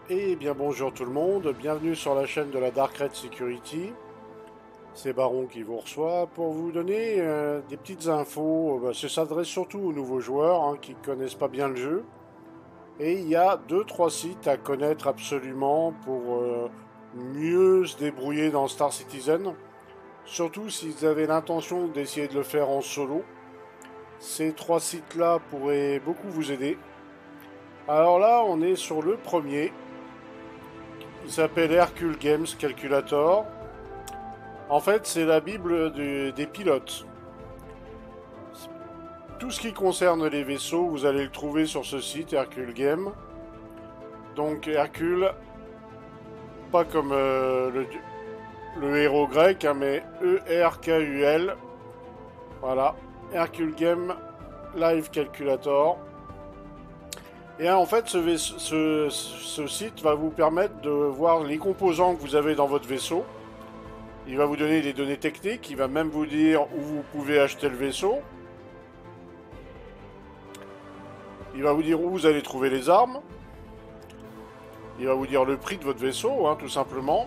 Et bien bonjour tout le monde, bienvenue sur la chaîne de la Dark Red Security. C'est Baron qui vous reçoit pour vous donner des petites infos. Ça s'adresse surtout aux nouveaux joueurs qui ne connaissent pas bien le jeu. Et il y a deux-trois sites à connaître absolument pour mieux se débrouiller dans Star Citizen. Surtout si vous avez l'intention d'essayer de le faire en solo. Ces trois sites-là pourraient beaucoup vous aider. Alors là, on est sur le premier. Il s'appelle Hercule Games Calculator. En fait, c'est la Bible des pilotes. Tout ce qui concerne les vaisseaux, vous allez le trouver sur ce site, Hercule Game. Donc Hercule, pas comme le héros grec, mais E-R-K-U-L. Voilà, Hercule Game Live Calculator. Et en fait, ce site va vous permettre de voir les composants que vous avez dans votre vaisseau. Il va vous donner des données techniques, il va même vous dire où vous pouvez acheter le vaisseau. Il va vous dire où vous allez trouver les armes. Il va vous dire le prix de votre vaisseau, tout simplement.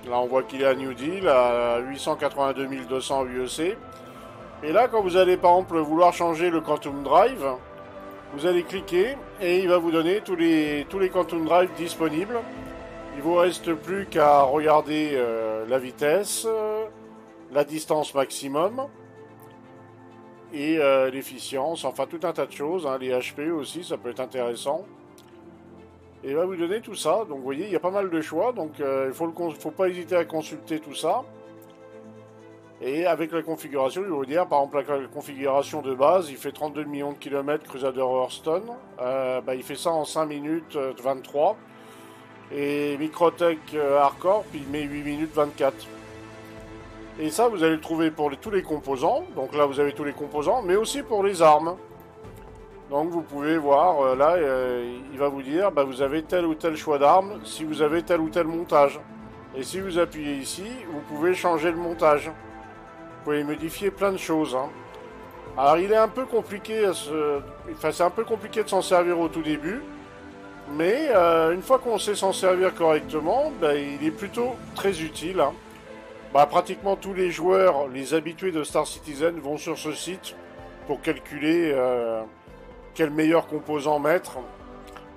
Là, on voit qu'il est à New Deal, à 882 200 UEC. Et là, quand vous allez, par exemple, vouloir changer le Quantum Drive, vous allez cliquer et il va vous donner tous les Quantum Drive disponibles. Il ne vous reste plus qu'à regarder la vitesse, la distance maximum et l'efficience, enfin tout un tas de choses, les HP aussi, ça peut être intéressant. Et il va vous donner tout ça, donc vous voyez, il y a pas mal de choix, donc il ne faut pas hésiter à consulter tout ça. Et avec la configuration, il va vous dire, par exemple, la configuration de base, il fait 32 millions de kilomètres Crusader Hearthstone. Il fait ça en 5 minutes 23. Et Microtech Hardcore, puis il met 8 minutes 24. Et ça, vous allez le trouver pour tous les composants. Donc là, vous avez tous les composants, mais aussi pour les armes. Donc vous pouvez voir, là, il va vous dire, vous avez tel ou tel choix d'armes, si vous avez tel ou tel montage. Et si vous appuyez ici, vous pouvez changer le montage. Vous pouvez modifier plein de choses. Alors il est un peu compliqué c'est un peu compliqué de s'en servir au tout début. Mais une fois qu'on sait s'en servir correctement, il est plutôt très utile. Pratiquement tous les joueurs, les habitués de Star Citizen, vont sur ce site pour calculer quel meilleur composant mettre.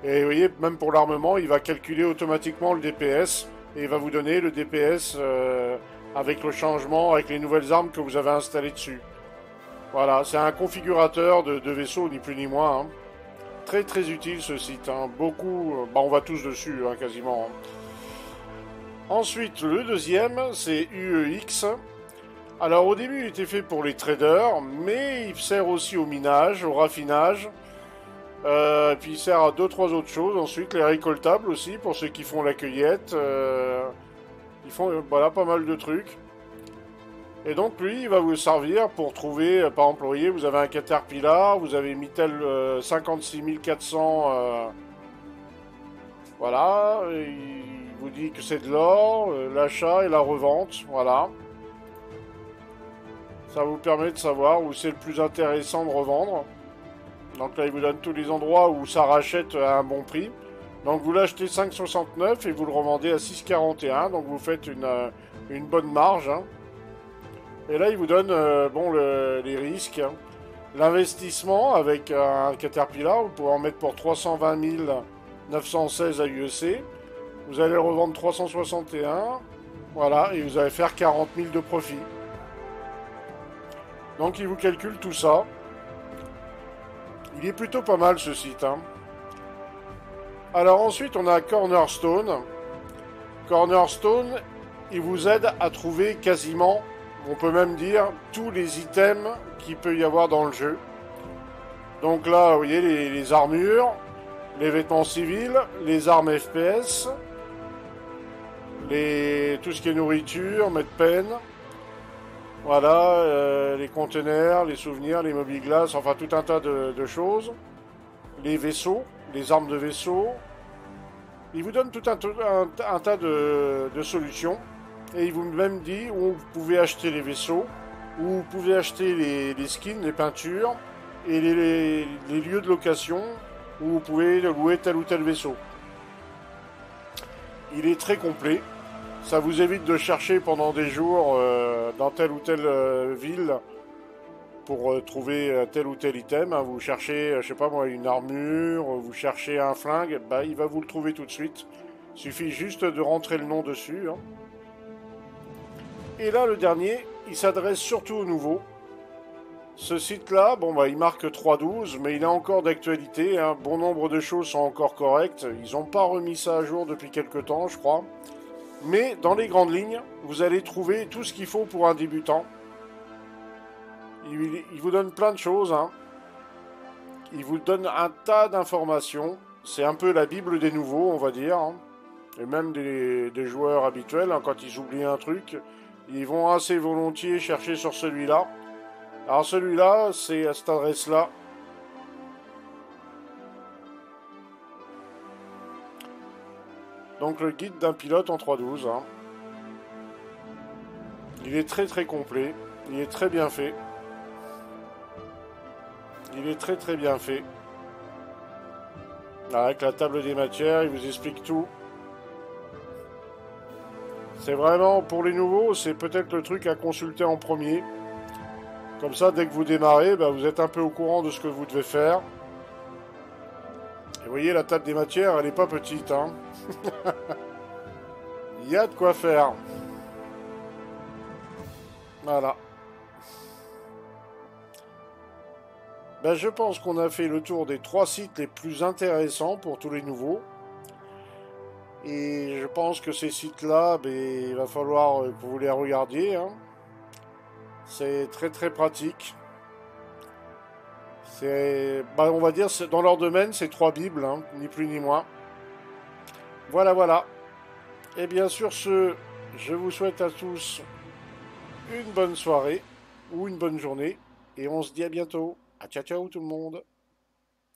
Et vous voyez, même pour l'armement, il va calculer automatiquement le DPS. Et il va vous donner le DPS avec le changement, avec les nouvelles armes que vous avez installées dessus. Voilà, c'est un configurateur de vaisseau, ni plus ni moins. Très très utile ce site, beaucoup, on va tous dessus quasiment. Ensuite, le deuxième, c'est UEX. Alors au début, il était fait pour les traders, mais il sert aussi au minage, au raffinage. Puis il sert à 2-3 autres choses. Ensuite, les récoltables aussi, pour ceux qui font la cueillette. Ils font pas mal de trucs. Et donc lui, il va vous servir pour trouver, par exemple, vous voyez, vous avez un Caterpillar, vous avez Mittel 56 400, voilà, il vous dit que c'est de l'or, l'achat et la revente, voilà. Ça vous permet de savoir où c'est le plus intéressant de revendre. Donc là, il vous donne tous les endroits où ça rachète à un bon prix. Donc vous l'achetez 5,69 et vous le revendez à 6,41, donc vous faites une bonne marge. Et là, il vous donne les risques. L'investissement avec un Caterpillar, vous pouvez en mettre pour 320 916 à UEC. Vous allez le revendre 361. Voilà, et vous allez faire 40 000 de profit. Donc, il vous calcule tout ça. Il est plutôt pas mal ce site. Alors ensuite, on a Cornerstone. Cornerstone, il vous aide à trouver quasiment, on peut même dire, tous les items qu'il peut y avoir dans le jeu. Donc là, vous voyez les armures, les vêtements civils, les armes FPS, tout ce qui est nourriture, medpen, voilà, les conteneurs, les souvenirs, les mobiles-glaces, enfin tout un tas de choses. Les vaisseaux, les armes de vaisseaux. Il vous donne tout un tas de solutions. Et il vous même dit où vous pouvez acheter les vaisseaux, où vous pouvez acheter les skins, les peintures, et les lieux de location où vous pouvez louer tel ou tel vaisseau. Il est très complet. Ça vous évite de chercher pendant des jours dans telle ou telle ville pour trouver tel ou tel item. Hein. Vous cherchez, je sais pas moi, une armure, vous cherchez un flingue, bah, il va vous le trouver tout de suite. Il suffit juste de rentrer le nom dessus. Hein. Et là, le dernier, il s'adresse surtout aux nouveaux. Ce site-là, bon, bah, il marque 3.12, mais il est encore d'actualité. Hein. Bon nombre de choses sont encore correctes. Ils n'ont pas remis ça à jour depuis quelques temps, je crois. Mais dans les grandes lignes, vous allez trouver tout ce qu'il faut pour un débutant. Il vous donne plein de choses. Hein. Il vous donne un tas d'informations. C'est un peu la Bible des nouveaux, on va dire. Hein. Et même des joueurs habituels, hein, quand ils oublient un truc, ils vont assez volontiers chercher sur celui-là. Alors celui-là, c'est à cette adresse-là. Donc le guide d'un pilote en 3.12. Hein. Il est très très complet. Il est très bien fait. Il est très très bien fait. Avec la table des matières, il vous explique tout. C'est vraiment, pour les nouveaux, c'est peut-être le truc à consulter en premier. Comme ça, dès que vous démarrez, bah, vous êtes un peu au courant de ce que vous devez faire. Et vous voyez, la table des matières, elle n'est pas petite. Hein. Il y a de quoi faire. Voilà. Ben, je pense qu'on a fait le tour des 3 sites les plus intéressants pour tous les nouveaux. Et je pense que ces sites-là, ben, il va falloir que vous les regardiez. Hein. C'est très très pratique. C'est, ben, on va dire, dans leur domaine, c'est 3 bibles, hein, ni plus ni moins. Voilà, voilà. Et bien sur ce, je vous souhaite à tous une bonne soirée ou une bonne journée. Et on se dit à bientôt. À ciao ciao tout le monde.